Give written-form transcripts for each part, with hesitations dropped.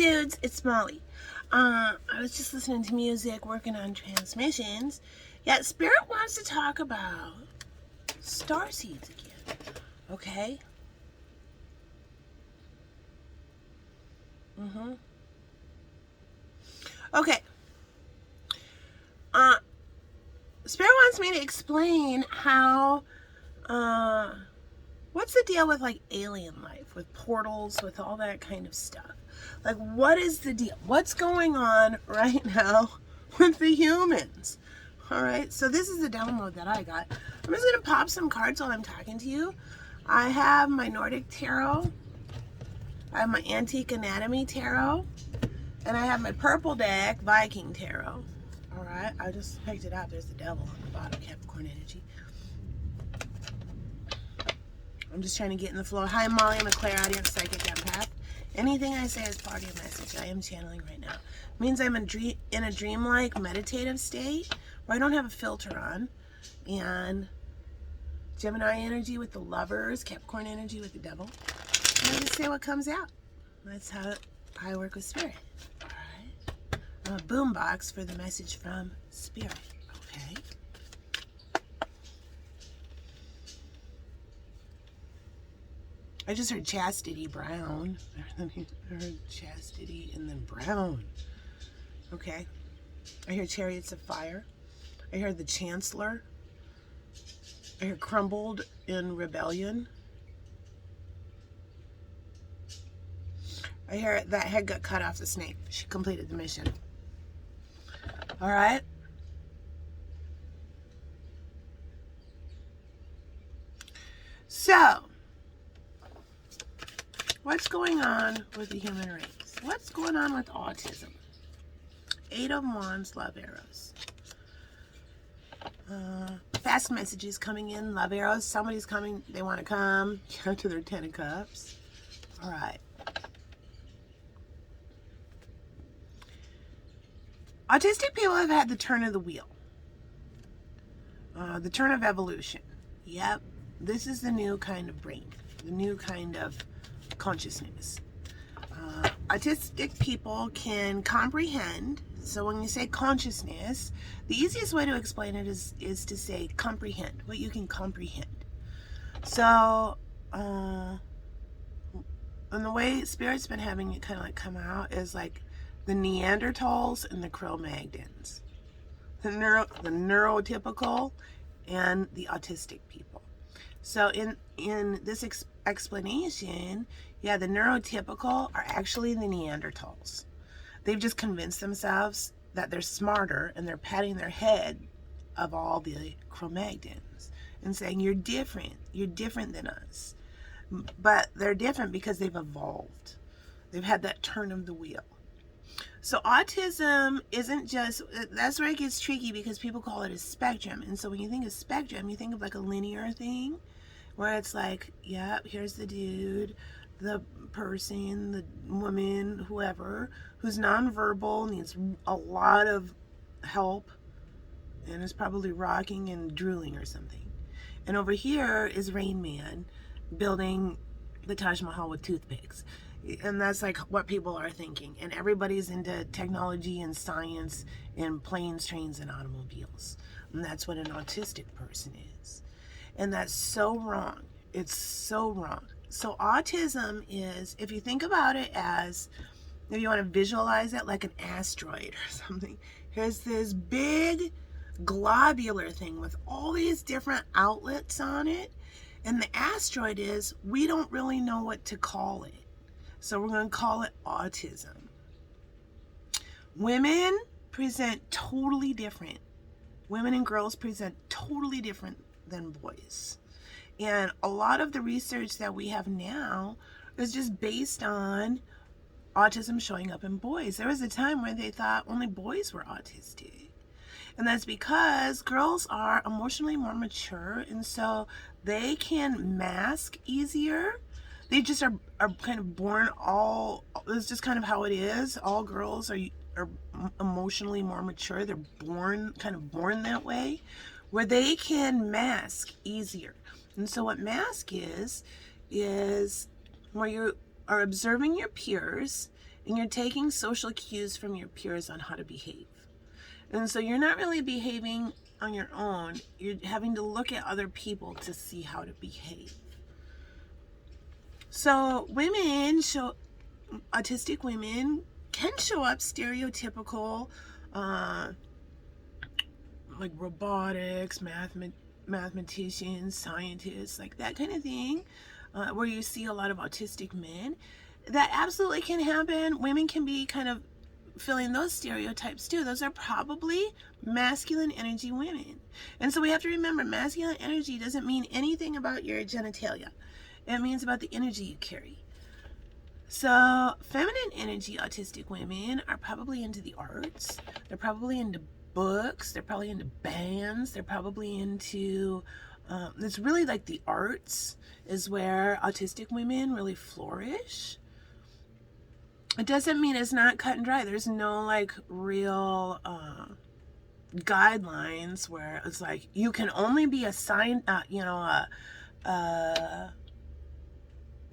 dudes, it's Molly. I was just listening to music, working on transmissions. Yeah, Spirit wants to talk about Starseeds again. Okay? Okay. Spirit wants me to explain how, what's the deal with like alien life, with portals, with all that kind of stuff? Like, what is the deal? What's going on right now with the humans? All right, so this is the download that I got. I'm just gonna pop some cards while I'm talking to you. I have my Nordic Tarot, I have my Antique Anatomy Tarot, and I have my purple deck, Viking Tarot. All right, I just picked it up. There's the devil on the bottom, Capricorn energy. I'm just trying to get in the flow. Hi, Molly. I'm a clairaudient psychic empath. Anything I say is part of your message. I am channeling right now. It means I'm in a dreamlike meditative state where I don't have a filter on. And Gemini energy with the lovers, Capricorn energy with the devil. And I just say what comes out. That's how I work with Spirit. All right. I'm a boombox for the message from Spirit. Okay. I just heard chastity, brown. I heard chastity and then brown. Okay. I hear chariots of fire. I hear the chancellor. I hear crumbled in rebellion. I hear that head got cut off the snake. She completed the mission. All right. So, what's going on with the human race? What's going on with autism? 8 of Wands, love arrows. Fast messages coming in, love arrows. Somebody's coming, they want to come to their 10 of Cups. All right. Autistic people have had the turn of the wheel. The turn of evolution. Yep. This is the new kind of brain. The new kind of consciousness. Autistic people can comprehend. So when you say consciousness, the easiest way to explain it is to say comprehend, what you can comprehend. So, and the way Spirit's been having it kind of like come out is like the Neanderthals and the Cro-Magnons. The neurotypical and the autistic people. So in this explanation, yeah, the neurotypical are actually the Neanderthals. They've just convinced themselves that they're smarter and they're patting their head of all the Cro-Magnons and saying, you're different than us. But they're different because they've evolved. They've had that turn of the wheel. So autism isn't just, that's where it gets tricky because people call it a spectrum. And so when you think of spectrum, you think of like a linear thing where it's like, yeah, here's the dude, the person, the woman, whoever, who's nonverbal, needs a lot of help, and is probably rocking and drooling or something. And over here is Rain Man building the Taj Mahal with toothpicks. And that's like what people are thinking. And everybody's into technology and science and planes, trains, and automobiles. And that's what an autistic person is. And that's so wrong. It's so wrong. So autism is, if you think about it as, if you want to visualize it like an asteroid or something, here's this big globular thing with all these different outlets on it. And the asteroid is, we don't really know what to call it. So we're going to call it autism. Women present totally different. Women and girls present totally different than boys. And a lot of the research that we have now is just based on autism showing up in boys. There was a time where they thought only boys were autistic. And that's because girls are emotionally more mature, and so they can mask easier. They just are kind of born it's just kind of how it is. All girls are emotionally more mature. They're born that way, where they can mask easier. And so what mask is where you are observing your peers and you're taking social cues from your peers on how to behave. And so you're not really behaving on your own. You're having to look at other people to see how to behave. So autistic women can show up stereotypical, like robotics, mathematicians, scientists, like that kind of thing, where you see a lot of autistic men. That absolutely can happen. Women can be kind of filling those stereotypes too. Those are probably masculine energy women. And so we have to remember, masculine energy doesn't mean anything about your genitalia. It means about the energy you carry. So feminine energy autistic women are probably into the arts. They're probably into books. They're probably into bands. They're probably into, it's really like the arts is where autistic women really flourish. It doesn't mean it's not cut and dry. There's no like real guidelines where it's like you can only be assigned,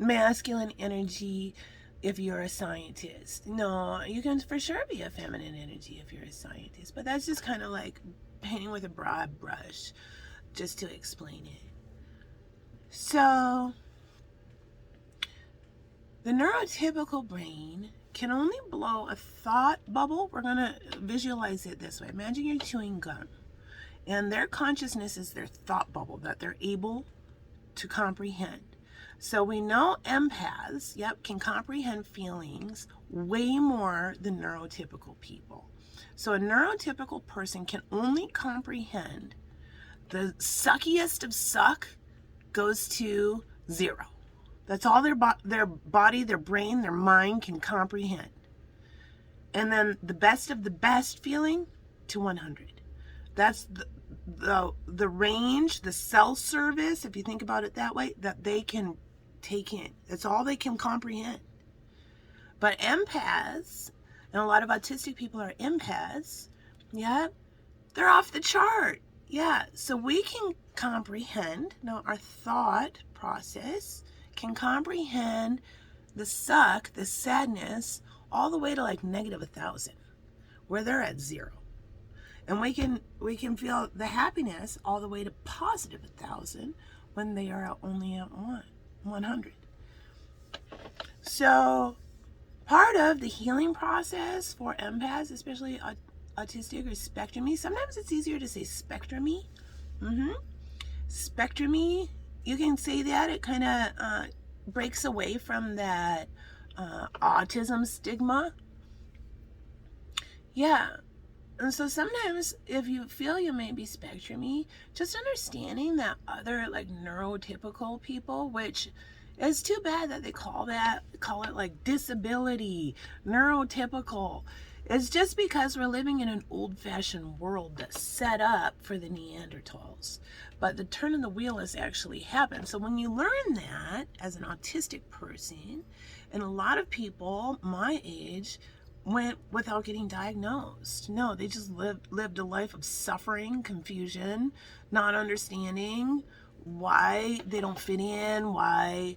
masculine energy if you're a scientist. No, you can for sure be a feminine energy if you're a scientist, but that's just kind of like painting with a broad brush just to explain it. So the neurotypical brain can only blow a thought bubble. We're going to visualize it this way. Imagine you're chewing gum, and their consciousness is their thought bubble that they're able to comprehend. So we know empaths, can comprehend feelings way more than neurotypical people. So a neurotypical person can only comprehend the suckiest of suck goes to 0. That's all their body, their brain, their mind can comprehend. And then the best of the best feeling to 100. That's the range, the cell service, if you think about it that way, that they can take in. That's all they can comprehend. But empaths, and a lot of autistic people are empaths, they're off the chart. So we can comprehend, now our thought process can comprehend the suck, the sadness, all the way to like -1,000, where they're at 0. And we can feel the happiness all the way to +1,000 when they are only at 100. So part of the healing process for empaths, especially autistic or spectrumy, sometimes it's easier to say spectrumy. Spectrumy, you can say that. It kind of breaks away from that autism stigma. And so sometimes if you feel you may be spectrumy, just understanding that other like neurotypical people, which is too bad that they call it like disability, neurotypical. It's just because we're living in an old-fashioned world that's set up for the Neanderthals. But the turn of the wheel has actually happened. So when you learn that as an autistic person, and a lot of people my age went without getting diagnosed. No, they just lived a life of suffering, confusion, not understanding why they don't fit in, why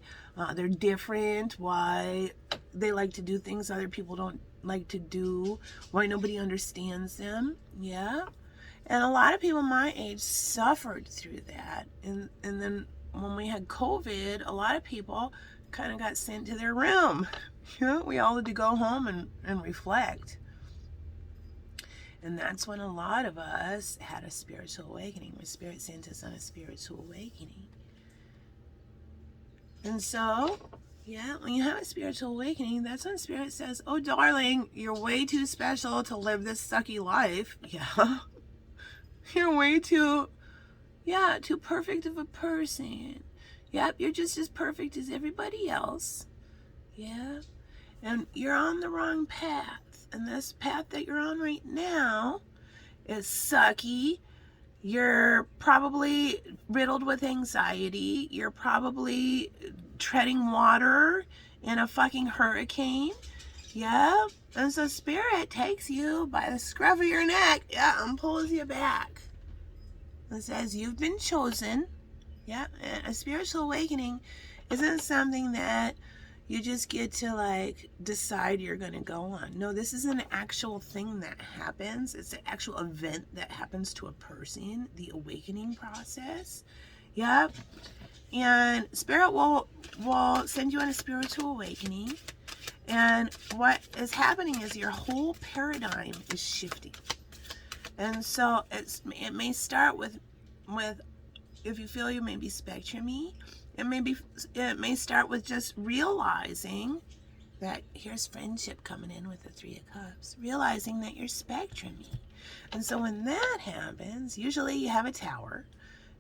they're different, why they like to do things other people don't like to do, why nobody understands them. And a lot of people my age suffered through that. And then when we had COVID, a lot of people kind of got sent to their room. We all had to go home and reflect. And that's when a lot of us had a spiritual awakening, where Spirit sent us on a spiritual awakening. And so, when you have a spiritual awakening, that's when Spirit says, oh, darling, you're way too special to live this sucky life. You're way too perfect of a person. You're just as perfect as everybody else. And you're on the wrong path. And this path that you're on right now is sucky. You're probably riddled with anxiety. You're probably treading water in a fucking hurricane. And so Spirit takes you by the scruff of your neck, and pulls you back. And says, you've been chosen. And a spiritual awakening isn't something that you just get to like decide you're going to go on. No, this is an actual thing that happens. It's an actual event that happens to a person, the awakening process. Yep. And Spirit will send you on a spiritual awakening. And what is happening is your whole paradigm is shifting. And so it may start with if you feel you may be spectrum-y, it may start with just realizing that here's friendship coming in with the 3 of Cups, realizing that you're spectrum-y. And so when that happens, usually you have a tower,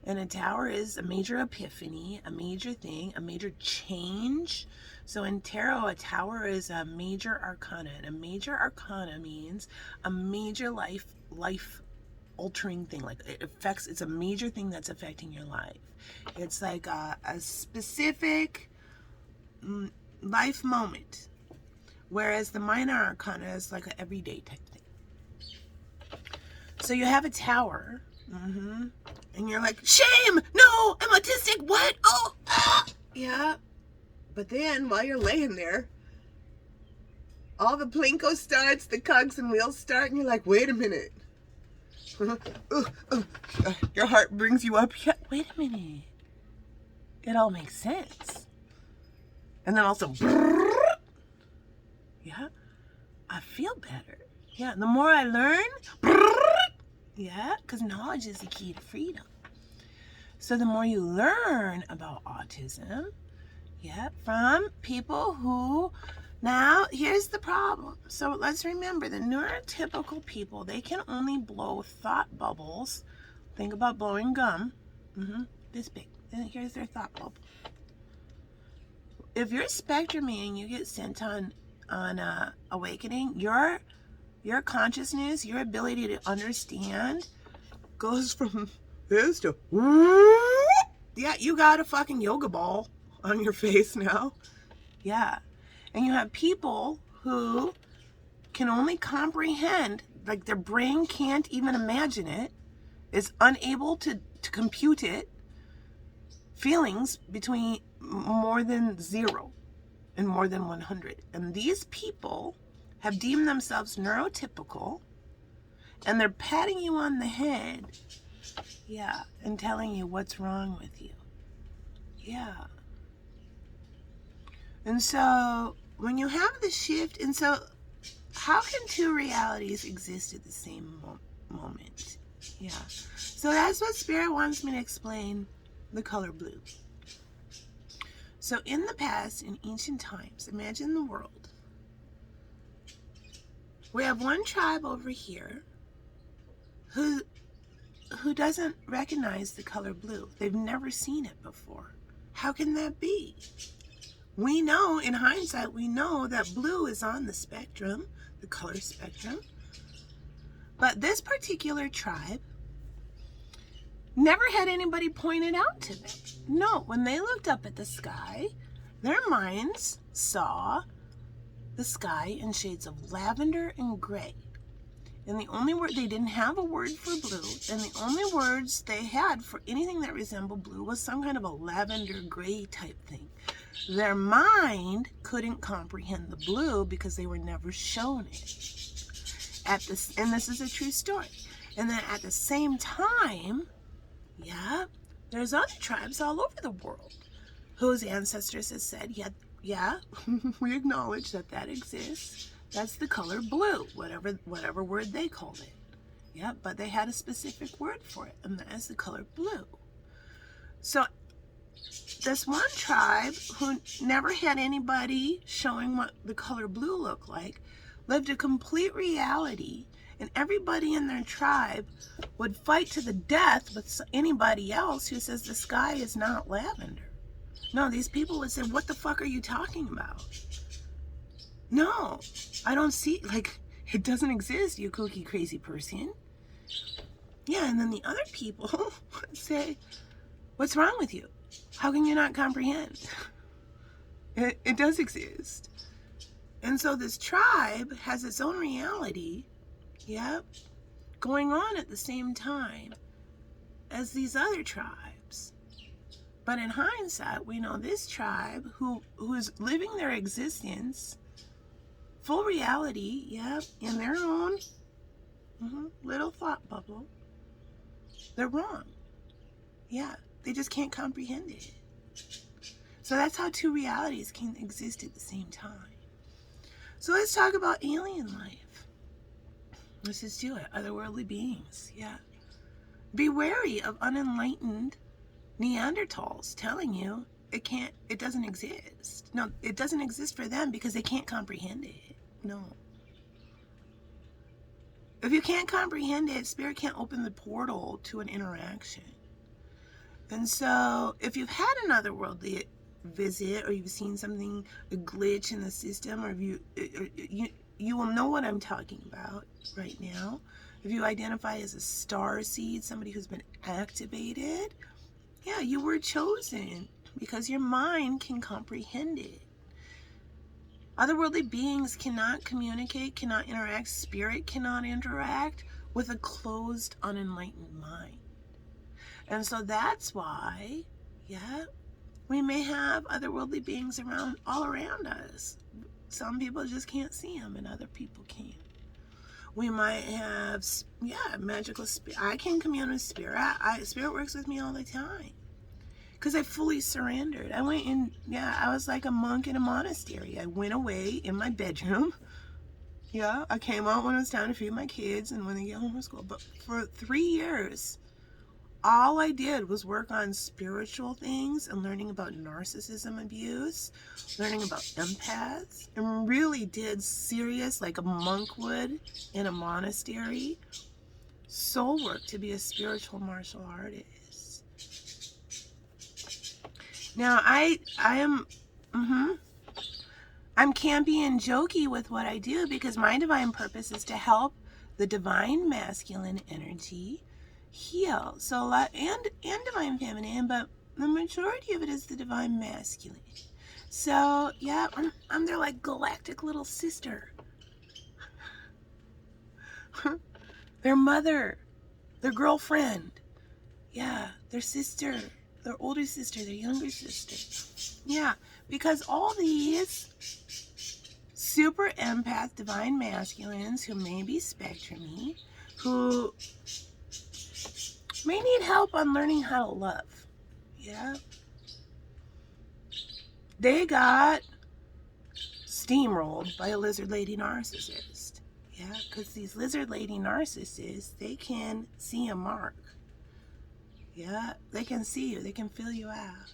and a tower is a major epiphany, a major thing, a major change. So in tarot, a tower is a major arcana, and a major arcana means a major life altering thing. Like it's a major thing that's affecting your life. It's like a specific life moment, whereas the minor arcana is like an everyday type thing. So you have a tower, and you're like, shame, no, I'm autistic, what? Oh, yeah. But then while you're laying there, all the plinko starts, the cogs and wheels start, and you're like, wait a minute. Your heart brings you up. Yeah, wait a minute. It all makes sense. And then also, yeah, I feel better. Yeah, the more I learn, yeah, because knowledge is the key to freedom. So the more you learn about autism, yeah, from people who, now here's the problem. So let's remember the neurotypical people, they can only blow thought bubbles. Think about blowing gum, this big. And here's their thought bubble. If you're spectrum-y and you get sent on awakening, your consciousness, your ability to understand goes from this to, yeah, you got a fucking yoga ball on your face now. Yeah. And you have people who can only comprehend, like their brain can't even imagine it, is unable to compute it, feelings between more than 0 and more than 100. And these people have deemed themselves neurotypical, and they're patting you on the head, yeah, and telling you what's wrong with you. Yeah. And so when you have the shift, and so how can 2 realities exist at the same moment? Yeah. So that's what Spirit wants me to explain the color blue. So in the past, in ancient times, imagine the world. We have one tribe over here who doesn't recognize the color blue. They've never seen it before. How can that be? We know, in hindsight, we know that blue is on the spectrum, the color spectrum. But this particular tribe never had anybody point it out to them. No, when they looked up at the sky, their minds saw the sky in shades of lavender and gray. And the only word, they didn't have a word for blue, and the only words they had for anything that resembled blue was some kind of a lavender gray type thing. Their mind couldn't comprehend the blue because they were never shown it. And this is a true story. And then at the same time, yeah, there's other tribes all over the world whose ancestors have said, yeah, we acknowledge that exists. That's the color blue, whatever word they called it. Yeah, but they had a specific word for it, and that is the color blue. So this one tribe who never had anybody showing what the color blue looked like lived a complete reality, and everybody in their tribe would fight to the death with anybody else who says the sky is not lavender. No, these people would say, what the fuck are you talking about? No, I don't see, like, it doesn't exist, you kooky crazy person. Yeah, and then the other people would say, what's wrong with you? How can you not comprehend? It does exist. And so this tribe has its own reality, yep, going on at the same time as these other tribes. But in hindsight, we know this tribe who's living their existence, full reality, yep, in their own little thought bubble, they're wrong. Yeah, they just can't comprehend it. So that's how two realities can exist at the same time. So let's talk about alien life. Let's just do it. Otherworldly beings, yeah. Be wary of unenlightened Neanderthals telling you it doesn't exist. No, it doesn't exist for them because they can't comprehend it. No. If you can't comprehend it, spirit can't open the portal to an interaction. And so if you've had an otherworldly visit, or you've seen something, a glitch in the system, or you will know what I'm talking about right now. If you identify as a starseed, somebody who's been activated, yeah, you were chosen because your mind can comprehend it. Otherworldly beings cannot communicate, cannot interact. Spirit cannot interact with a closed, unenlightened mind. And so that's why, yeah, we may have otherworldly beings around, all around us. Some people just can't see them and other people can. We might have, yeah, magical spirit. I can commune with spirit. Spirit works with me all the time because I fully surrendered. I went in, yeah, I was like a monk in a monastery. I went away in my bedroom. Yeah, I came out when it was time to feed my kids and when they get home from school. But for 3 years, all I did was work on spiritual things and learning about narcissism abuse, learning about empaths, and really did serious, like a monk would in a monastery, soul work to be a spiritual martial artist. Now, I'm campy and jokey with what I do because my divine purpose is to help the divine masculine energy heal. So a lot, and divine feminine, but the majority of it is the divine masculine. So yeah, I'm their like galactic little sister, their mother, their girlfriend, yeah, their sister, their older sister, their younger sister. Yeah, because all these super empath divine masculines who may be spectrum-y, who may need help on learning how to love. Yeah. They got steamrolled by a lizard lady narcissist. Yeah, because these lizard lady narcissists, they can see a mark. Yeah, they can see you. They can fill you out.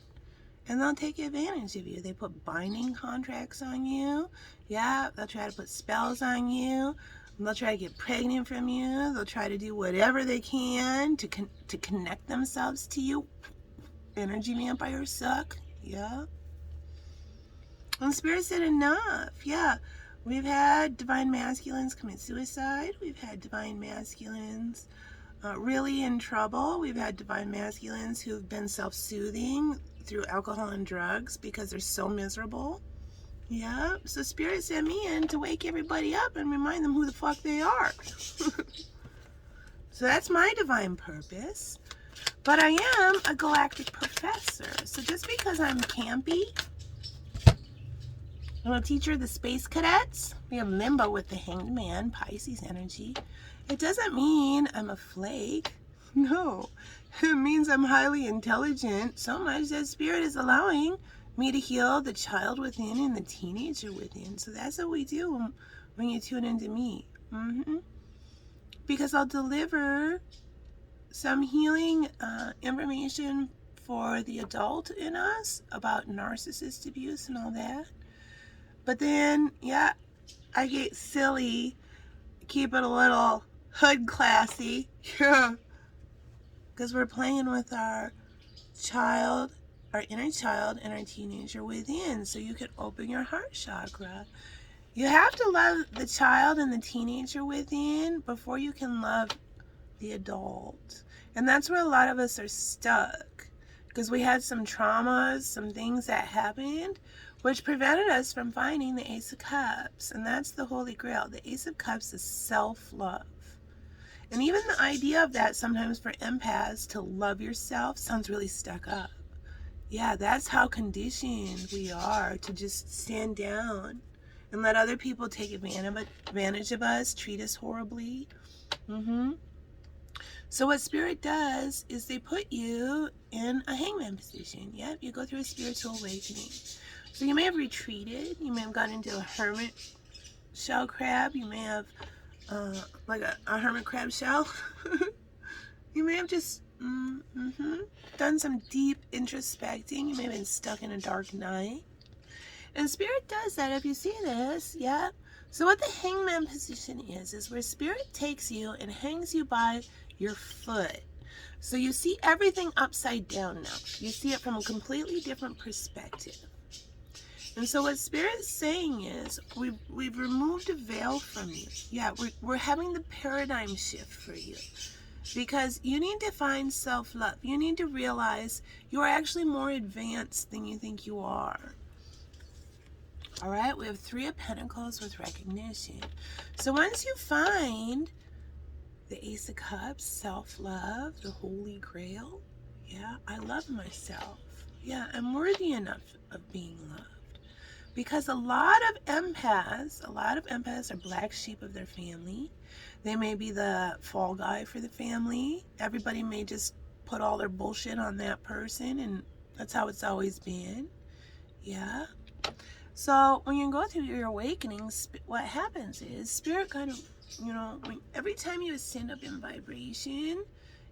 And they'll take advantage of you. They put binding contracts on you. Yeah, they'll try to put spells on you. They'll try to get pregnant from you. They'll try to do whatever they can to connect themselves to you. Energy vampires suck. Yeah. And Spirit said enough. Yeah. We've had divine masculines commit suicide. We've had divine masculines really in trouble. We've had divine masculines who've been self-soothing through alcohol and drugs because they're so miserable. Yeah. So Spirit sent me in to wake everybody up and remind them who the fuck they are. So that's my divine purpose. But I am a galactic professor. So just because I'm campy, I'm a teacher of the space cadets. We have limbo with the hanged man, Pisces energy. It doesn't mean I'm a flake. No. It means I'm highly intelligent, so much that Spirit is allowing me to heal the child within and the teenager within. So that's what we do when you tune into me. Because I'll deliver some healing information for the adult in us about narcissist abuse and all that. But then, yeah, I get silly, keep it a little hood classy. Yeah. Because we're playing with our child, our inner child, and our teenager within. So you can open your heart chakra. You have to love the child and the teenager within before you can love the adult. And that's where a lot of us are stuck. Because we had some traumas, some things that happened, which prevented us from finding the Ace of Cups. And that's the Holy Grail. The Ace of Cups is self-love. And even the idea of that sometimes for empaths to love yourself sounds really stuck up. Yeah, that's how conditioned we are to just stand down and let other people take advantage of us, treat us horribly. So what spirit does is they put you in a hangman position. Yep, you go through a spiritual awakening. So you may have retreated. You may have gone into a hermit shell crab. You may have like a hermit crab shell. You may have just done some deep introspecting. You may have been stuck in a dark night. And spirit does that if you see this, yeah. So what the hangman position is where spirit takes you and hangs you by your foot. So you see everything upside down now. You see it from a completely different perspective. And so what Spirit's saying is, we've removed a veil from you. Yeah, we're having the paradigm shift for you. Because you need to find self-love. You need to realize you are actually more advanced than you think you are. All right, we have 3 of Pentacles with recognition. So once you find the Ace of Cups, self-love, the Holy Grail, yeah, I love myself. Yeah, I'm worthy enough of being loved. Because a lot of empaths are black sheep of their family. They may be the fall guy for the family. Everybody may just put all their bullshit on that person, and that's how it's always been. Yeah. So when you go through your awakenings, what happens is Spirit kind of, every time you ascend up in vibration,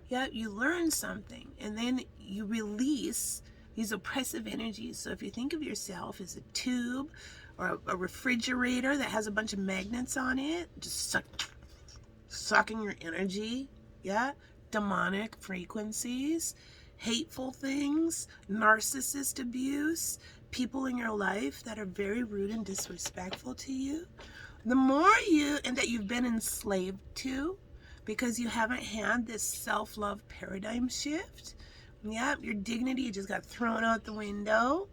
yeah, you learn something, and then you release these oppressive energies. So if you think of yourself as a tube or a refrigerator that has a bunch of magnets on it, just sucking your energy, yeah, demonic frequencies, hateful things, narcissist abuse, people in your life that are very rude and disrespectful to you, the more and that you've been enslaved to because you haven't had this self-love paradigm shift. Yeah, your dignity just got thrown out the window.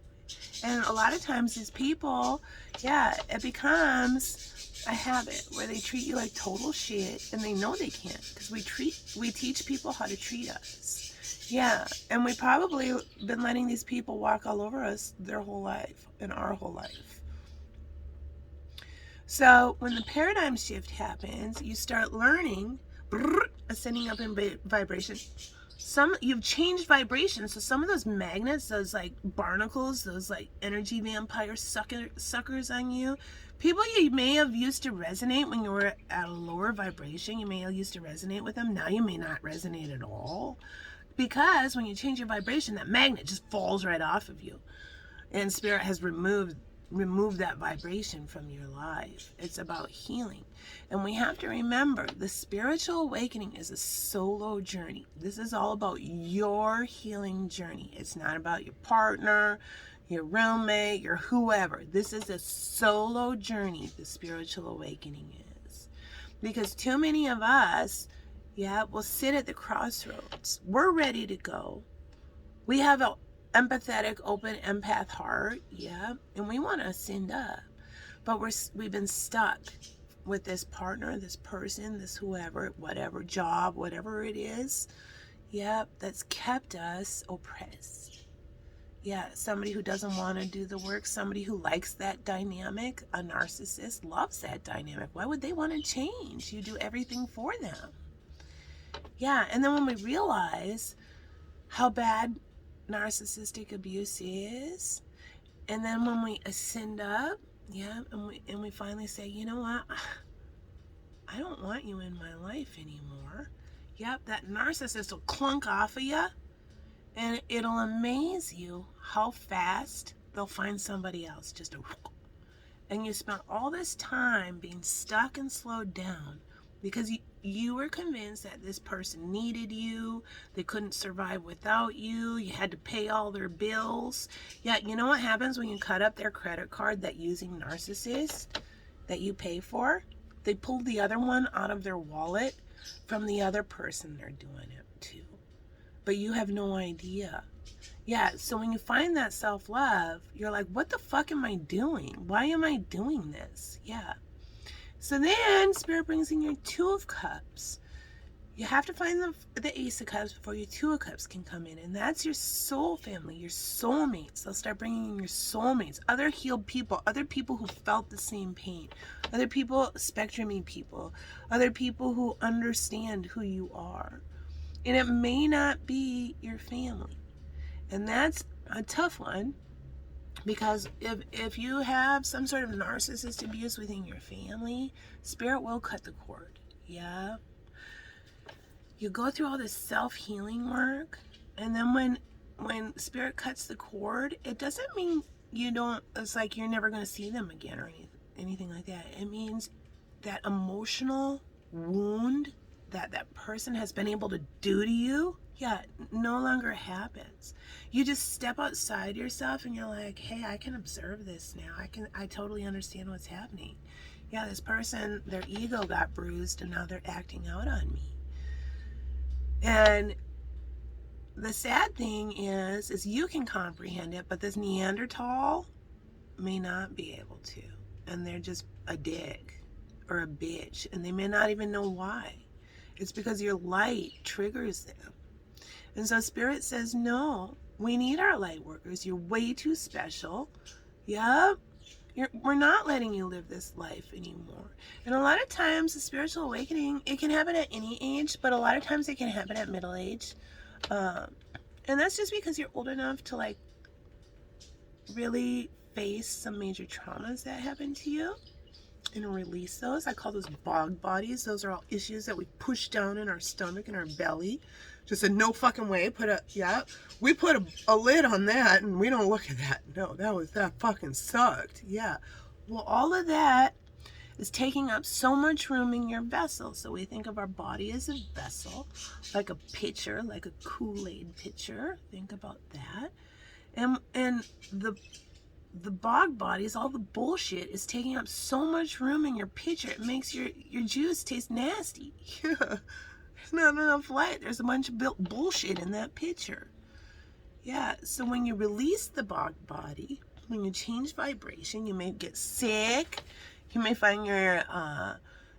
And a lot of times these people, yeah, it becomes a habit where they treat you like total shit, and they know they can't, because we teach people how to treat us. Yeah, and we probably been letting these people walk all over us their whole life, and our whole life. So when the paradigm shift happens, you start learning, ascending up in vibration. You've changed vibration, so some of those magnets, those like barnacles, those like energy vampire suckers on you, people you may have used to resonate when you were at a lower vibration, you may have used to resonate with them. Now you may not resonate at all, because when you change your vibration, that magnet just falls right off of you, and Spirit has removed that vibration from your life. It's about healing. And we have to remember, the spiritual awakening is a solo journey. This is all about your healing journey. It's not about your partner, your roommate, your whoever. This is a solo journey, the spiritual awakening is. Because too many of us, yeah, will sit at the crossroads. We're ready to go. We have a empathetic, open, empath heart, yeah, and we want to ascend up, but we've been stuck with this partner, this person, this whoever, whatever job, whatever it is, yeah, that's kept us oppressed. Yeah, somebody who doesn't want to do the work, somebody who likes that dynamic, a narcissist loves that dynamic. Why would they want to change? You do everything for them. Yeah, and then when we realize how bad narcissistic abuse is, and then when we ascend up, yeah, and we finally say, you know what, I don't want you in my life anymore. Yep, that narcissist will clunk off of you, and it'll amaze you how fast they'll find somebody else. And you spent all this time being stuck and slowed down because you were convinced that this person needed you, they couldn't survive without you, you had to pay all their bills. Yeah, you know what happens when you cut up their credit card, that using narcissist that you pay for? They pull the other one out of their wallet from the other person they're doing it to. But you have no idea. Yeah, so when you find that self-love, you're like, what the fuck am I doing? Why am I doing this? Yeah. So then Spirit brings in your 2 of Cups. You have to find the Ace of Cups before your Two of Cups can come in. And that's your soul family, your soulmates. They'll start bringing in your soulmates, other healed people, other people who felt the same pain, other people, spectrumy people, other people who understand who you are. And it may not be your family. And that's a tough one, because if you have some sort of narcissist abuse within your family, spirit will cut the cord. Yeah. You go through all this self-healing work, and then when spirit cuts the cord, it doesn't mean it's like you're never going to see them again or anything like that. It means that emotional wound that person has been able to do to you, no longer happens. You just step outside yourself and you're like, hey, I can observe this now. I totally understand what's happening. Yeah, this person, their ego got bruised and now they're acting out on me. And the sad thing is you can comprehend it, but this Neanderthal may not be able to. And they're just a dick or a bitch, and they may not even know why. It's because your light triggers them. And so Spirit says, no, we need our light workers. You're way too special. Yep. We're not letting you live this life anymore. And a lot of times the spiritual awakening, it can happen at any age, but a lot of times it can happen at middle age. And that's just because you're old enough to like really face some major traumas that happened to you and release those. I call those bog bodies. Those are all issues that we push down in our stomach and our belly. Just in no fucking way. We put a lid on that and we don't look at that. No, that fucking sucked. Yeah. Well, all of that is taking up so much room in your vessel. So we think of our body as a vessel, like a pitcher, like a Kool-Aid pitcher. Think about that. And the bog bodies, all the bullshit is taking up so much room in your pitcher. It makes your juice taste nasty. Yeah. There's not enough light. There's a bunch of bullshit in that pitcher. Yeah, so when you release the bog body, when you change vibration, you may get sick. You may find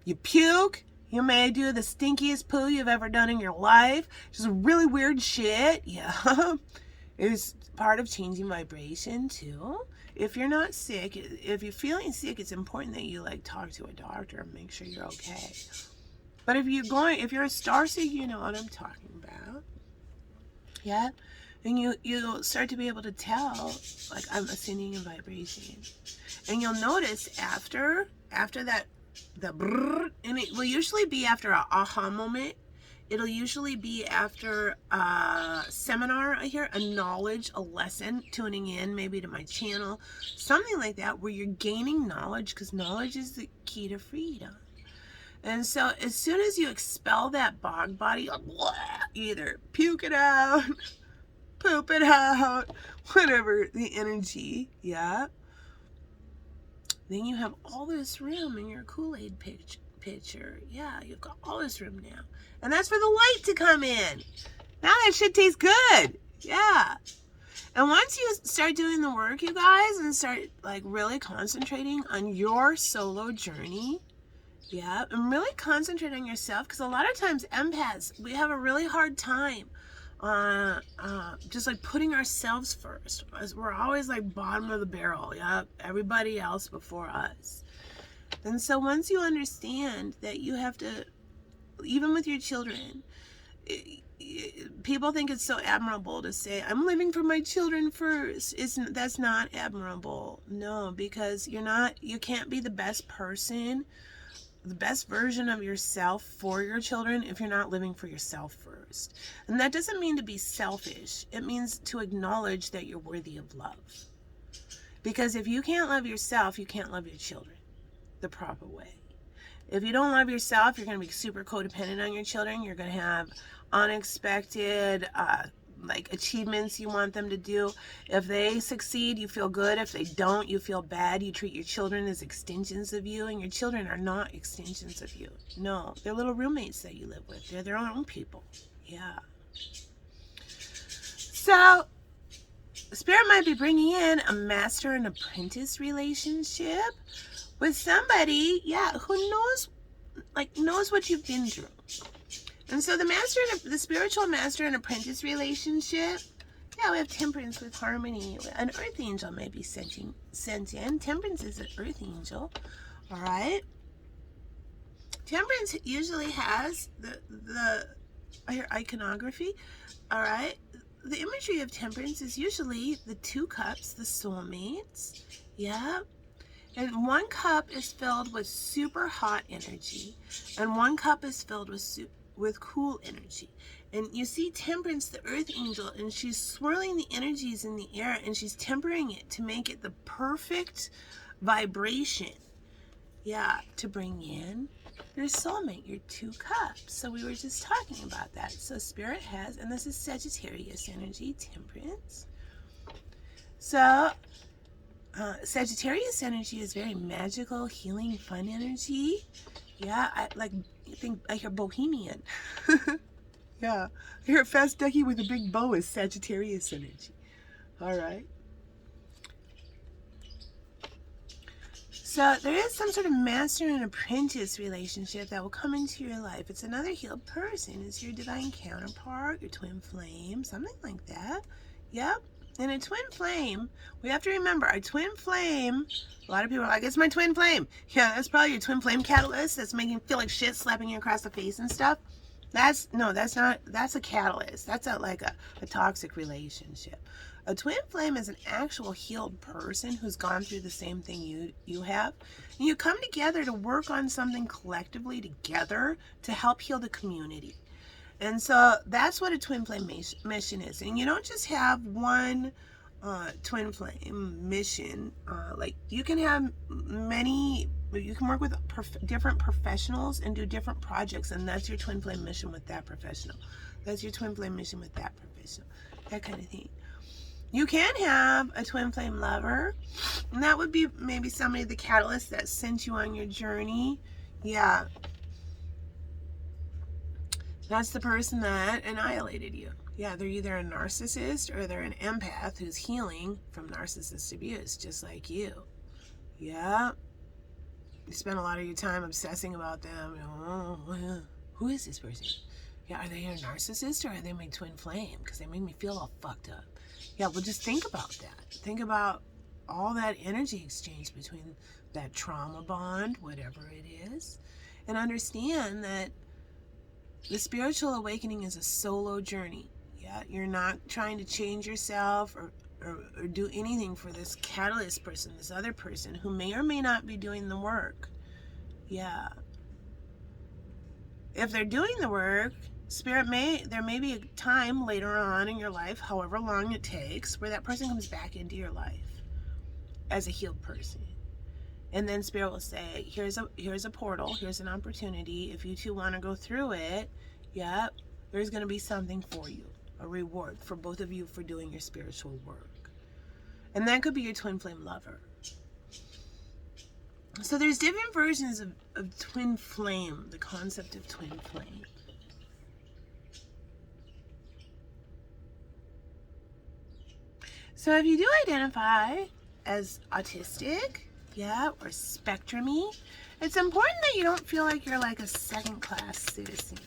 you puke. You may do the stinkiest poo you've ever done in your life. Just really weird shit. Yeah. It's part of changing vibration too. If you're not sick, if you're feeling sick, it's important that you like talk to a doctor and make sure you're okay. But if you're a starseed, you know what I'm talking about. Yeah. And you'll start to be able to tell, like, I'm ascending in vibration. And you'll notice after that, the brrr, and it will usually be after an aha moment. It'll usually be after a seminar, I hear, a knowledge, a lesson, tuning in maybe to my channel, something like that, where you're gaining knowledge, because knowledge is the key to freedom. And so as soon as you expel that bog body, either puke it out, poop it out, whatever the energy, yeah, then you have all this room in your Kool-Aid pitcher. Yeah, you've got all this room now. And that's for the light to come in. Now that shit tastes good. Yeah. And once you start doing the work, you guys, and start like really concentrating on your solo journey, yeah, and really concentrate on yourself, because a lot of times empaths, we have a really hard time just like putting ourselves first. As we're always like bottom of the barrel, yeah, everybody else before us. And so once you understand that you have to, even with your children, people think it's so admirable to say, I'm living for my children first. That's not admirable. No, because you can't be the best person, the best version of yourself for your children if you're not living for yourself first. And that doesn't mean to be selfish. It means to acknowledge that you're worthy of love. Because if you can't love yourself, you can't love your children the proper way. If you don't love yourself, you're going to be super codependent on your children. You're going to have unexpected like achievements you want them to do. If they succeed, you feel good. If they don't, you feel bad. You treat your children as extensions of you, and your children are not extensions of you. No, they're little roommates that you live with. They're their own people. Yeah. So Spirit might be bringing in a master and apprentice relationship with somebody, yeah, who knows what you've been through. And so the spiritual master and apprentice relationship, yeah, we have temperance with harmony. An earth angel may be sentient. Temperance is an earth angel. All right. Temperance usually has the iconography. All right. The imagery of temperance is usually the 2 cups, the soulmates. Yeah. And 1 cup is filled with super hot energy, and 1 cup is filled with cool energy. And you see Temperance, the earth angel, and she's swirling the energies in the air, and she's tempering it to make it the perfect vibration. Yeah, to bring in your soulmate, your 2 cups. So we were just talking about that. So Spirit has, and this is Sagittarius energy, Temperance. So Sagittarius energy is very magical, healing, fun energy. Yeah, I hear bohemian. Yeah, I hear fast ducky with a big bow is Sagittarius energy. All right. So there is some sort of master and apprentice relationship that will come into your life. It's another healed person. It's your divine counterpart, your twin flame, something like that. Yep. And a twin flame, we have to remember, a twin flame, a lot of people are like, it's my twin flame. Yeah, that's probably your twin flame catalyst that's making you feel like shit, slapping you across the face and stuff. That's a catalyst. That's like a toxic relationship. A twin flame is an actual healed person who's gone through the same thing you have. And you come together to work on something collectively together to help heal the community. And so that's what a twin flame mission is. And you don't just have one twin flame mission. Like you can have many, you can work with different professionals and do different projects. And that's your twin flame mission with that professional. That's your twin flame mission with that professional. That kind of thing. You can have a twin flame lover. And that would be maybe somebody, the catalyst that sent you on your journey. Yeah. That's the person that annihilated you. Yeah, they're either a narcissist or they're an empath who's healing from narcissist abuse, just like you. Yeah. You spend a lot of your time obsessing about them. Oh, who is this person? Yeah, are they a narcissist or are they my twin flame? Because they make me feel all fucked up. Yeah, well, just think about that. Think about all that energy exchange between that trauma bond, whatever it is, and understand that the spiritual awakening is a solo journey. Yeah, you're not trying to change yourself or do anything for this catalyst person, this other person who may or may not be doing the work. Yeah. If they're doing the work, there may be a time later on in your life, however long it takes, where that person comes back into your life as a healed person. And then Spirit will say, here's a portal, here's an opportunity. If you two want to go through it, yeah, there's going to be something for you, a reward for both of you for doing your spiritual work. And that could be your twin flame lover. So there's different versions of twin flame, the concept of twin flame. So if you do identify as autistic, yeah, or spectrum-y, it's important that you don't feel like you're like a second-class citizen.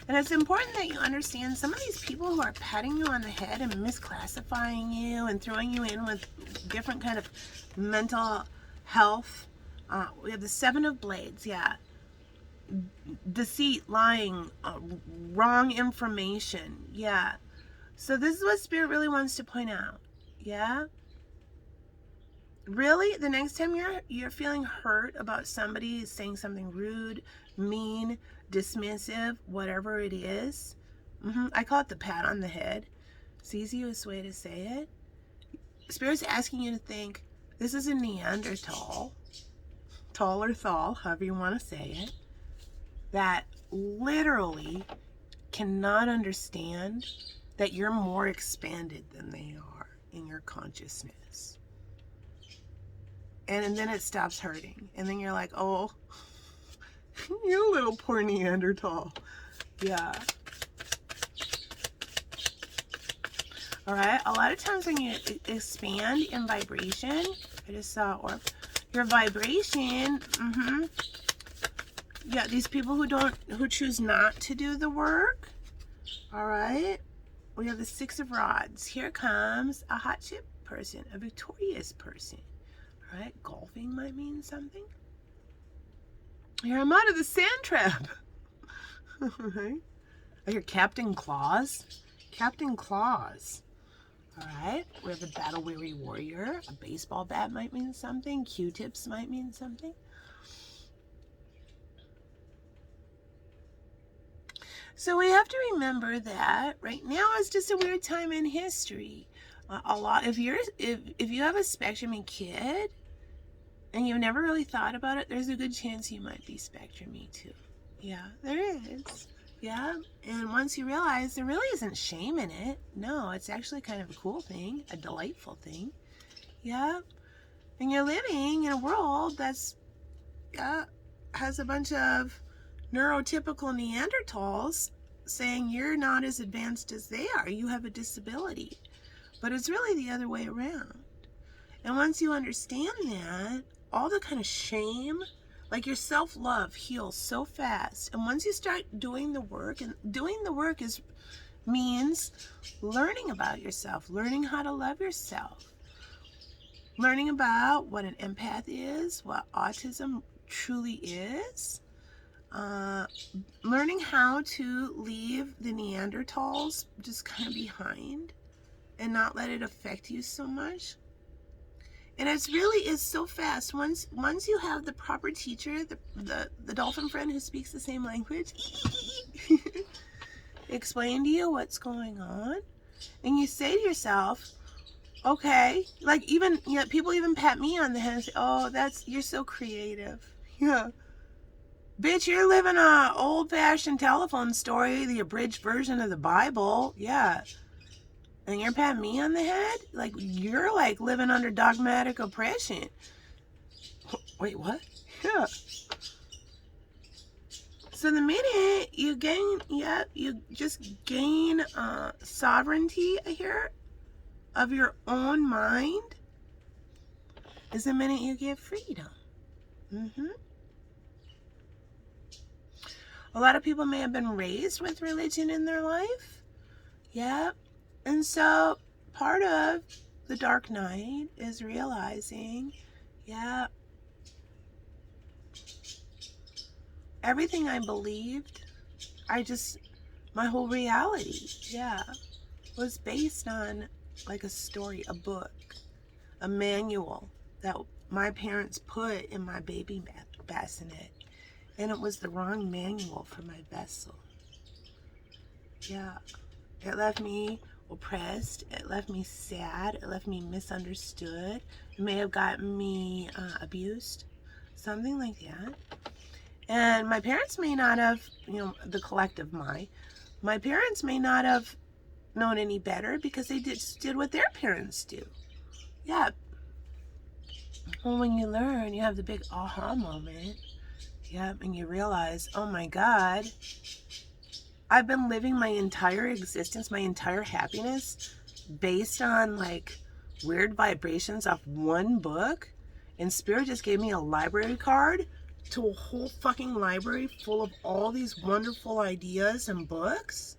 And it's important that you understand some of these people who are patting you on the head and misclassifying you and throwing you in with different kind of mental health. We have the 7 of Blades, yeah. Deceit, lying, wrong information, yeah. So this is what Spirit really wants to point out, yeah. Really, the next time you're feeling hurt about somebody saying something rude, mean, dismissive, whatever it is, I call it the pat on the head. It's the easiest way to say it. Spirit's asking you to think, this is a Neanderthal, tall or thal, however you want to say it, that literally cannot understand that you're more expanded than they are in your consciousness. And then it stops hurting. And then you're like, oh, you little poor Neanderthal. Yeah. All right. A lot of times when you expand in vibration, I just saw orb, your vibration, Yeah, these people who choose not to do the work. All right. We have the Six of Rods. Here comes a hot chip person, a victorious person. All right. Golfing might mean something. Here, I'm out of the sand trap. All right. I hear Captain Claus. Captain Claus. All right. We have the battle-weary warrior. A baseball bat might mean something. Q-tips might mean something. So we have to remember that right now is just a weird time in history. If you have a spectrumy kid and you've never really thought about it, there's a good chance you might be spectrumy too. Yeah, there is. Yeah, and once you realize there really isn't shame in it, no, it's actually kind of a cool thing, a delightful thing. Yeah, and you're living in a world that's has a bunch of neurotypical Neanderthals saying you're not as advanced as they are. You have a disability. But it's really the other way around. And once you understand that, all the kind of shame, like your self-love heals so fast. And once you start doing the work, and doing the work means learning about yourself, learning how to love yourself, learning about what an empath is, what autism truly is, learning how to leave the Neanderthals just kind of behind and not let it affect you so much. And it's really is so fast. Once you have the proper teacher, the dolphin friend who speaks the same language, explain to you what's going on, and you say to yourself, okay, like even people even pat me on the head and say, oh, you're so creative. Yeah. Bitch, you're living a old-fashioned telephone story, the abridged version of the Bible. Yeah. And you're patting me on the head? Like, you're like living under dogmatic oppression. Wait, what? Yeah. So the minute you just gain sovereignty here of your own mind is the minute you get freedom. A lot of people may have been raised with religion in their life. Yeah. And so part of the dark night is realizing, yeah, everything I believed, my whole reality, yeah, was based on like a story, a book, a manual that my parents put in my baby bassinet. And it was the wrong manual for my vessel. Yeah. It left me oppressed. It left me sad. It left me misunderstood. It may have gotten me abused. Something like that. And my parents may not have, the collective my parents may not have known any better because they did what their parents do. Yeah. Well, when you learn, you have the big aha moment. Yeah, and you realize, oh my God, I've been living my entire existence, my entire happiness based on like weird vibrations off one book, and Spirit just gave me a library card to a whole fucking library full of all these wonderful ideas and books,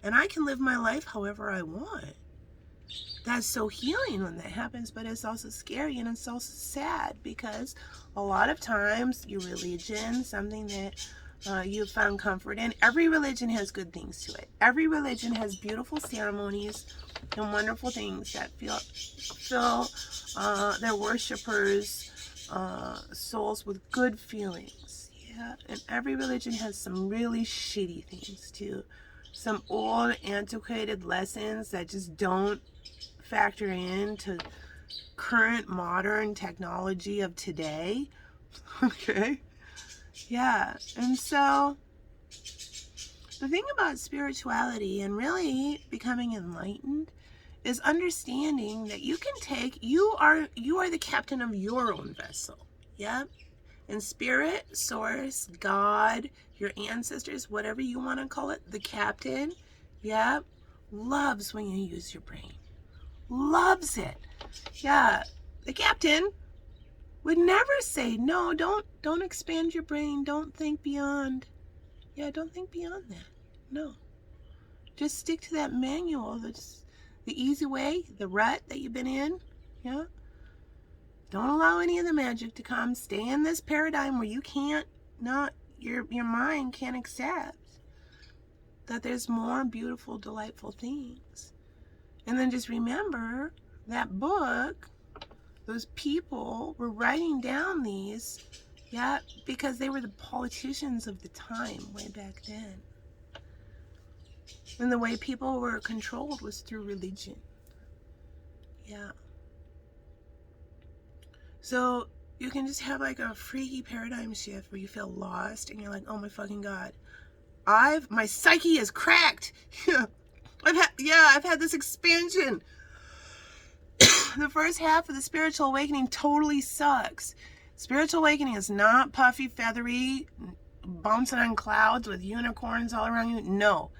and I can live my life however I want. That's so healing when that happens, but it's also scary and it's also sad because a lot of times your religion, something that you've found comfort in, every religion has good things to it. Every religion has beautiful ceremonies and wonderful things that fill their worshippers' souls with good feelings. Yeah, and every religion has some really shitty things too. Some old, antiquated lessons that just don't factor into current modern technology of today. Okay. Yeah. And so the thing about spirituality and really becoming enlightened is understanding that you are the captain of your own vessel. Yeah. And spirit, source, God, your ancestors, whatever you want to call it, the captain, yeah, loves when you use your brain. Loves it. Yeah, the captain would never say, no, don't expand your brain. Don't think beyond. Yeah, don't think beyond that. No. Just stick to that manual. That's the easy way, the rut that you've been in. Yeah. Don't allow any of the magic to come. Stay in this paradigm where you can't, not, your mind can't accept that there's more beautiful, delightful things. And then just remember that book, those people were writing down these, yeah, because they were the politicians of the time way back then. And the way people were controlled was through religion. Yeah. So you can just have like a freaky paradigm shift where you feel lost and you're like, oh my fucking God, my psyche is cracked. I've had this expansion. The first half of the spiritual awakening totally sucks. Spiritual awakening is not puffy, feathery, bouncing on clouds with unicorns all around you. No.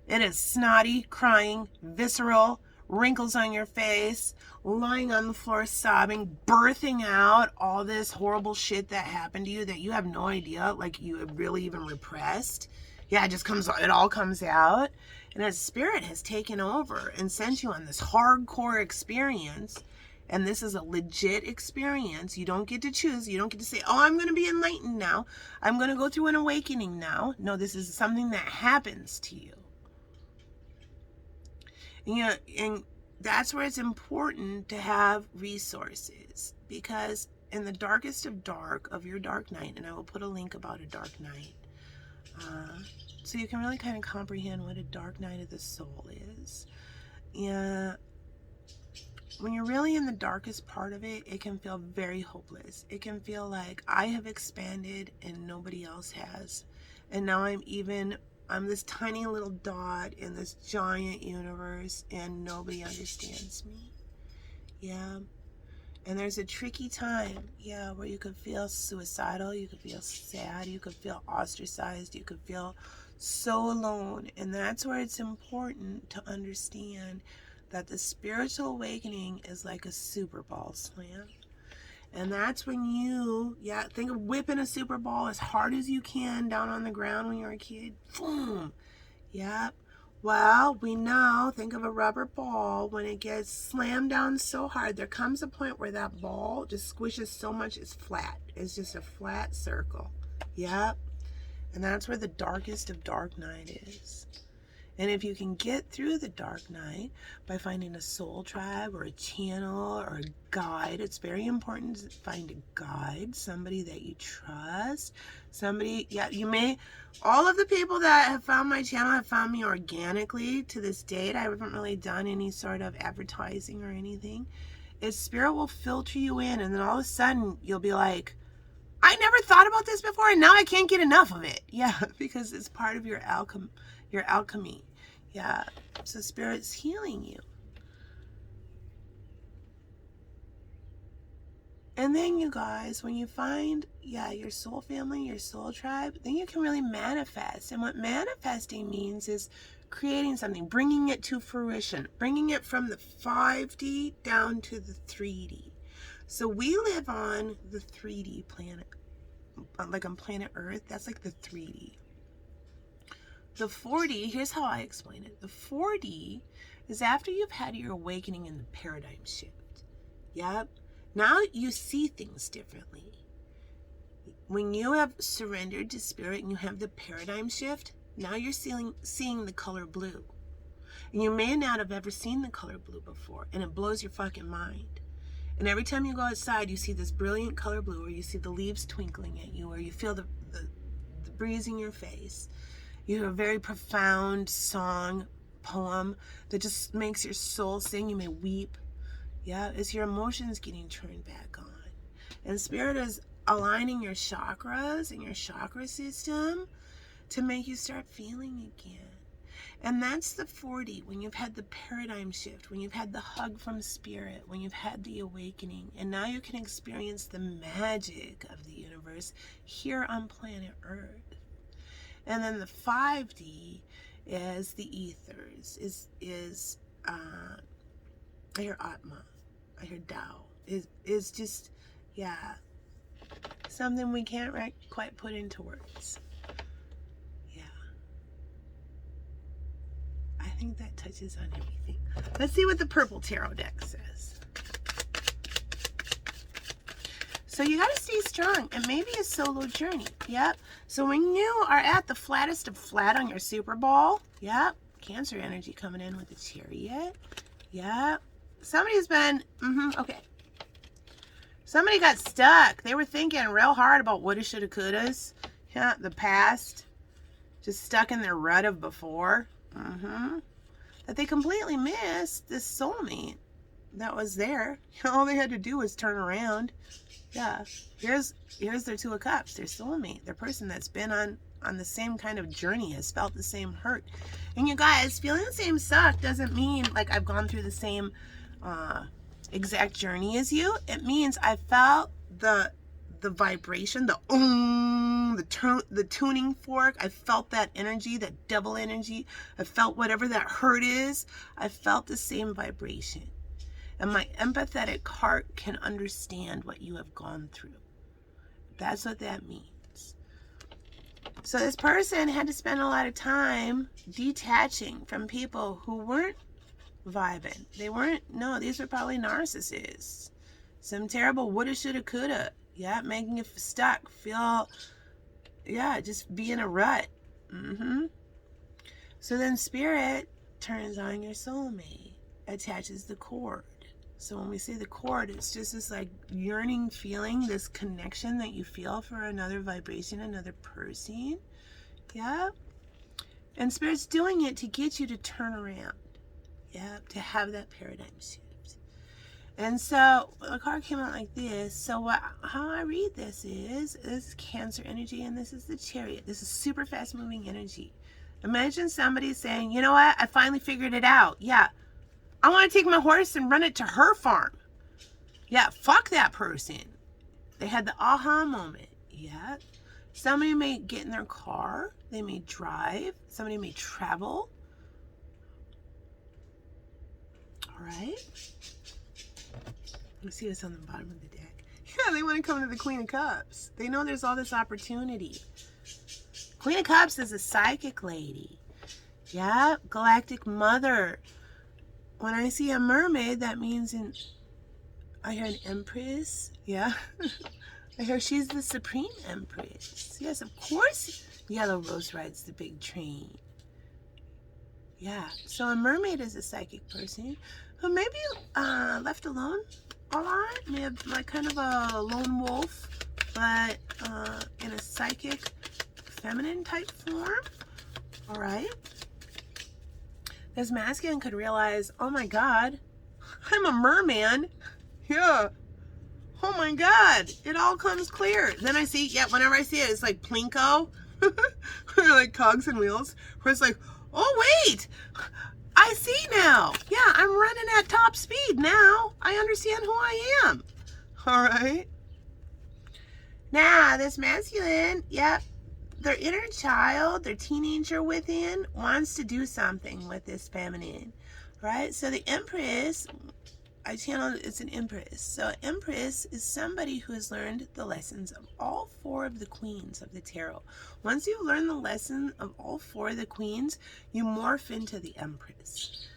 It is snotty, crying, visceral, wrinkles on your face, lying on the floor sobbing, birthing out all this horrible shit that happened to you that you have no idea, like you have really even repressed. Yeah, it all comes out. And as spirit has taken over and sent you on this hardcore experience, and this is a legit experience, you don't get to choose. You don't get to say, oh, I'm going to be enlightened now. I'm going to go through an awakening now. No, this is something that happens to you. And that's where it's important to have resources, because in the darkest of dark of your dark night, and I will put a link about a dark night, so you can really kind of comprehend what a dark night of the soul is. And when you're really in the darkest part of it, it can feel very hopeless. It can feel like I have expanded and nobody else has. And now I'm this tiny little dot in this giant universe and nobody understands me. Yeah. And there's a tricky time, yeah, where you could feel suicidal, you could feel sad, you could feel ostracized, you could feel so alone. And that's where it's important to understand that the spiritual awakening is like a super ball slam. And that's when you, think of whipping a super ball as hard as you can down on the ground when you're a kid. Boom. Yep. Well, we know, think of a rubber ball. When it gets slammed down so hard, there comes a point where that ball just squishes so much it's flat. It's just a flat circle. Yep. And that's where the darkest of dark night is. And if you can get through the dark night by finding a soul tribe or a channel or a guide, it's very important to find a guide, somebody that you trust, all of the people that have found my channel have found me organically to this date. I haven't really done any sort of advertising or anything. Spirit will filter you in, and then all of a sudden you'll be like, I never thought about this before, and now I can't get enough of it. Yeah, because it's part of your alchemy. Yeah, so Spirit's healing you. And then you guys, when you find, your soul family, your soul tribe, then you can really manifest. And what manifesting means is creating something, bringing it to fruition, bringing it from the 5D down to the 3D. So we live on the 3D planet, like on planet Earth. That's like the 3D. The 4D, here's how I explain it. The 4D is after you've had your awakening in the paradigm shift. Yep. Now you see things differently. When you have surrendered to spirit and you have the paradigm shift, now you're seeing the color blue. And you may not have ever seen the color blue before, and it blows your fucking mind. And every time you go outside, you see this brilliant color blue, or you see the leaves twinkling at you, or you feel the breeze in your face. You hear a very profound song, poem that just makes your soul sing. You may weep. Yeah, it's your emotions getting turned back on. And Spirit is aligning your chakras and your chakra system to make you start feeling again. And that's the 4D, when you've had the paradigm shift, when you've had the hug from Spirit, when you've had the awakening. And now you can experience the magic of the universe here on planet Earth. And then the 5D is the ethers, I hear Atma, I hear Tao, is just Yeah. Something we can't quite put into words. Yeah. I think that touches on everything. Let's see what the purple tarot deck says. So you got to stay strong, and maybe a solo journey. Yep. So when you are at the flattest of flat on your Super Bowl, yep, Cancer energy coming in with the Chariot. Yep. Somebody's been, okay. Somebody got stuck. They were thinking real hard about woulda, shoulda, couldas. Yeah, the past. Just stuck in their rut of before. That they completely missed this soulmate that was there. All they had to do was turn around. Yeah, here's their Two of Cups, their soulmate, their person that's been on the same kind of journey, has felt the same hurt. And you guys, feeling the same suck doesn't mean like I've gone through the same exact journey as you. It means I felt the vibration, the tuning fork. I felt that energy, that devil energy. I felt whatever that hurt is. I felt the same vibration. And my empathetic heart can understand what you have gone through. That's what that means. So this person had to spend a lot of time detaching from people who weren't vibing. They weren't, no, these were probably narcissists. Some terrible woulda, shoulda, coulda. Yeah, making you stuck. Feel, yeah, just be in a rut. So then Spirit turns on your soulmate, attaches the cord. So when we say the cord, it's just this like yearning feeling, this connection that you feel for another vibration, another person. Yeah. And Spirit's doing it to get you to turn around. Yeah. To have that paradigm shift. And so the card came out like this. So how I read this is Cancer energy, and this is the Chariot. This is super fast moving energy. Imagine somebody saying, you know what? I finally figured it out. Yeah. I want to take my horse and run it to her farm. Yeah, fuck that person. They had the aha moment. Yeah. Somebody may get in their car. They may drive. Somebody may travel. All right. Let's see what's on the bottom of the deck. Yeah, they want to come to the Queen of Cups. They know there's all this opportunity. Queen of Cups is a psychic lady. Yeah, galactic mother. When I see a mermaid, that means I hear an empress. Yeah. I hear she's the supreme empress. Yes, of course. Yellow Rose rides the big train. Yeah. So a mermaid is a psychic person who may be left alone a lot. May have like kind of a lone wolf, but in a psychic, feminine type form. All right. This masculine could realize, oh my God, I'm a merman. Yeah. Oh my God. It all comes clear. Then I see, yeah, whenever I see it, it's like Plinko. Or like cogs and wheels. Where it's like, oh wait, I see now. Yeah, I'm running at top speed now. I understand who I am. All right. Now, this masculine, yep. Their inner child, their teenager within, wants to do something with this feminine, right? So the Empress, I channeled, it's an Empress. So Empress is somebody who has learned the lessons of all four of the queens of the tarot. Once you've learned the lesson of all four of the queens, you morph into the Empress.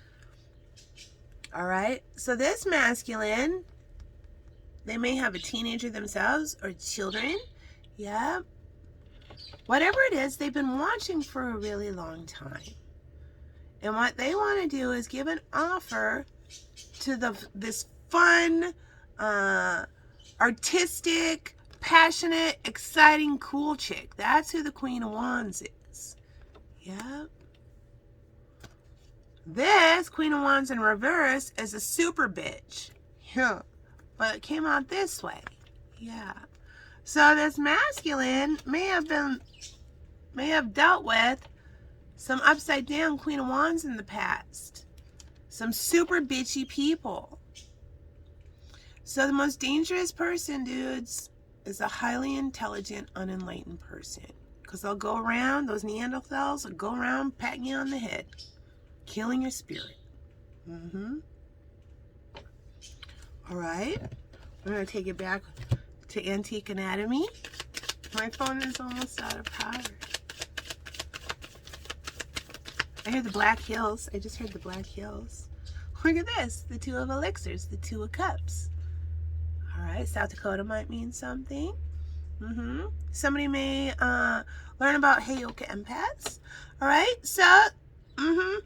All right? So this masculine, they may have a teenager themselves or children. Yeah. Whatever it is, they've been watching for a really long time. And what they want to do is give an offer to this fun, artistic, passionate, exciting, cool chick. That's who the Queen of Wands is. Yep. This Queen of Wands in reverse is a super bitch. Yeah. But it came out this way. Yeah. So this masculine may have dealt with some upside down Queen of Wands in the past. Some super bitchy people. So the most dangerous person, dudes, is a highly intelligent, unenlightened person. Because they'll go around, those Neanderthals will go around patting you on the head. Killing your spirit. All right. We're going to take it back to Antique Anatomy. My phone is almost out of power. I hear the Black Hills. I just heard the Black Hills. Look at this. The Two of Elixirs. The Two of Cups. Alright, South Dakota might mean something. Somebody may learn about Heyoka empaths. Alright, so, Heyokas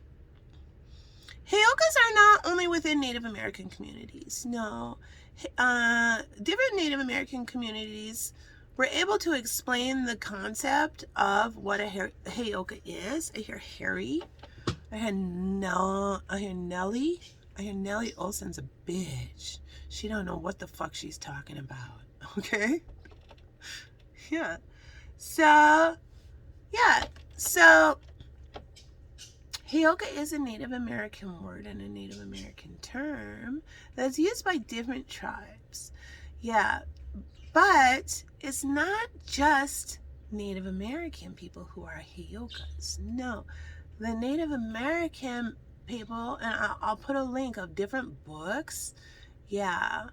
are not only within Native American communities. No. Different Native American communities were able to explain the concept of what a Heyoka is. I hear Harry. I hear Nellie. I hear Nellie Olsen's a bitch. She don't know what the fuck she's talking about. Okay? Yeah. So, Heyoka is a Native American word and a Native American term that's used by different tribes. Yeah. But it's not just Native American people who are Heyokas. No. The Native American people, and I'll put a link of different books, I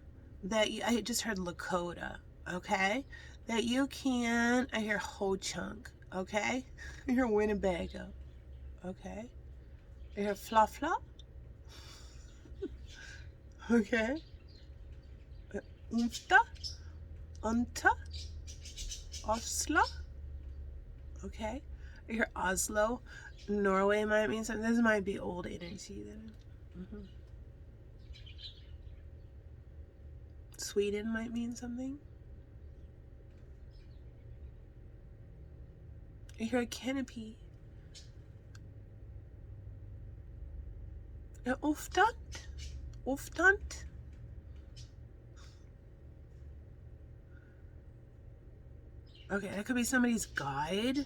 just heard Lakota, okay, that you can, I hear Ho Chunk, okay, I hear Winnebago, okay, I hear Fla Fla, okay, Unta, Oslo, okay, I hear Oslo. Norway might mean something. This might be old energy then. Sweden might mean something. I hear a canopy. Oftant. Okay, that could be somebody's guide.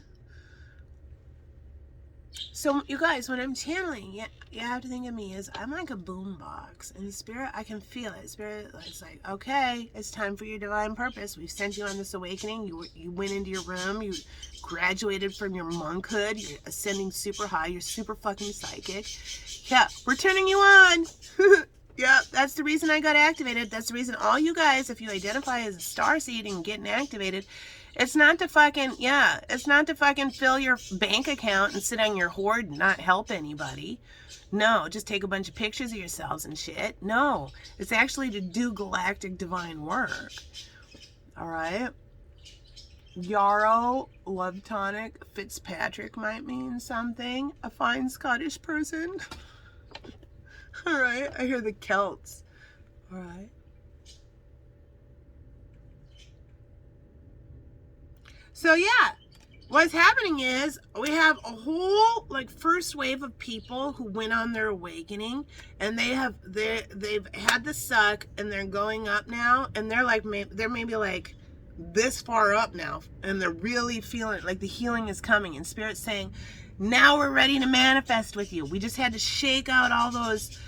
So, you guys, when I'm channeling, you have to think of me as I'm like a boombox. In spirit, I can feel it. Spirit, it's like, okay, it's time for your divine purpose. We've sent you on this awakening. You went into your room. You graduated from your monkhood. You're ascending super high. You're super fucking psychic. Yeah, we're turning you on. Yeah, that's the reason I got activated. That's the reason all you guys, if you identify as a starseed and getting activated, it's not to fucking fill your bank account and sit on your hoard and not help anybody. No, just take a bunch of pictures of yourselves and shit. No, it's actually to do galactic divine work. Alright? Yarrow, Love Tonic, Fitzpatrick might mean something. A fine Scottish person. Alright, I hear the Celts. Alright. So yeah, what's happening is we have a whole first wave of people who went on their awakening, and they've had the suck, and they're going up now, and they're maybe like this far up now, and they're really feeling like the healing is coming, and Spirit's saying, now we're ready to manifest with you. We just had to shake out all those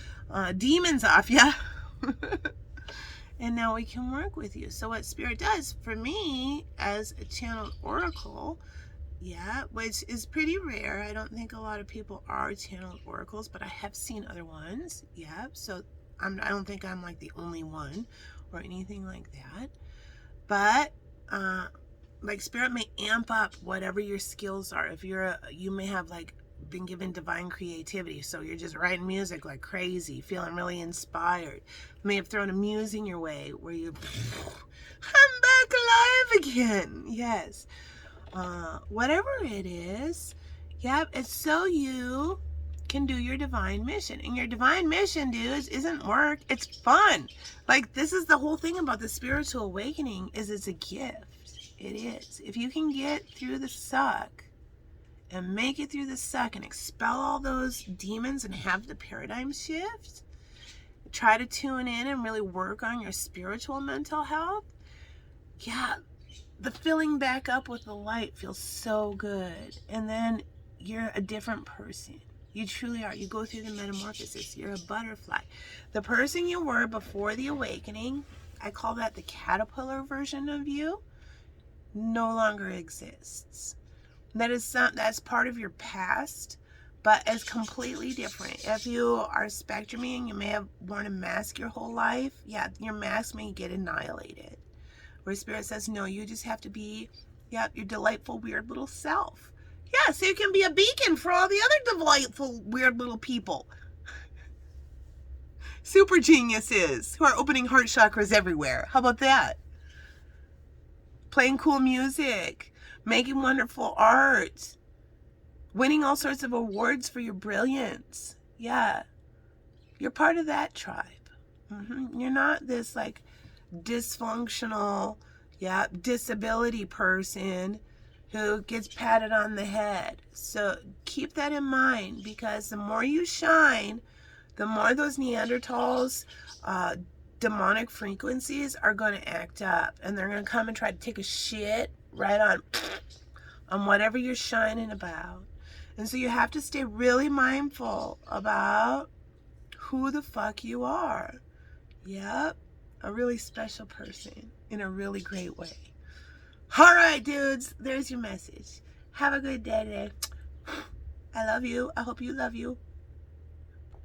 demons off you. And now we can work with you. So what Spirit does for me as a channeled oracle, which is pretty rare. I don't think a lot of people are channeled oracles, but I have seen other ones. So I don't think I'm like the only one or anything like that. But Spirit may amp up whatever your skills are. If you may have been given divine creativity, so you're just writing music like crazy, feeling really inspired. May have thrown a muse in your way where you, I'm back alive again. Yes. Whatever it is, it's so you can do your divine mission. And your divine mission, dudes, isn't work. It's fun. This is the whole thing about the spiritual awakening, is it's a gift. It is. If you can get through the suck and make it through the suck and expel all those demons and have the paradigm shift, try to tune in and really work on your spiritual mental health, the filling back up with the light feels so good. And then you're a different person. You truly are. You go through the metamorphosis. You're a butterfly. The person you were before the awakening, I call that the caterpillar version of you, no longer exists. That's part of your past, but it's completely different. If you are spectruming, you may have worn a mask your whole life. Your mask may get annihilated. where Spirit says, no, you just have to be, yep, your delightful, weird little self. Yeah, so you can be a beacon for all the other delightful, weird little people. Super geniuses who are opening heart chakras everywhere. How about that? Playing cool music, making wonderful art, winning all sorts of awards for your brilliance. Yeah, you're part of that tribe. You're not this like dysfunctional, yeah, disability person who gets patted on the head. So keep that in mind, because the more you shine, the more those Neanderthals, demonic frequencies are going to act up, and they're going to come and try to take a shit right on whatever you're shining about. And so you have to stay really mindful about who the fuck you are. Yep, a really special person in a really great way. All right, dudes, there's your message. Have a good day today. I love you. I hope you love you.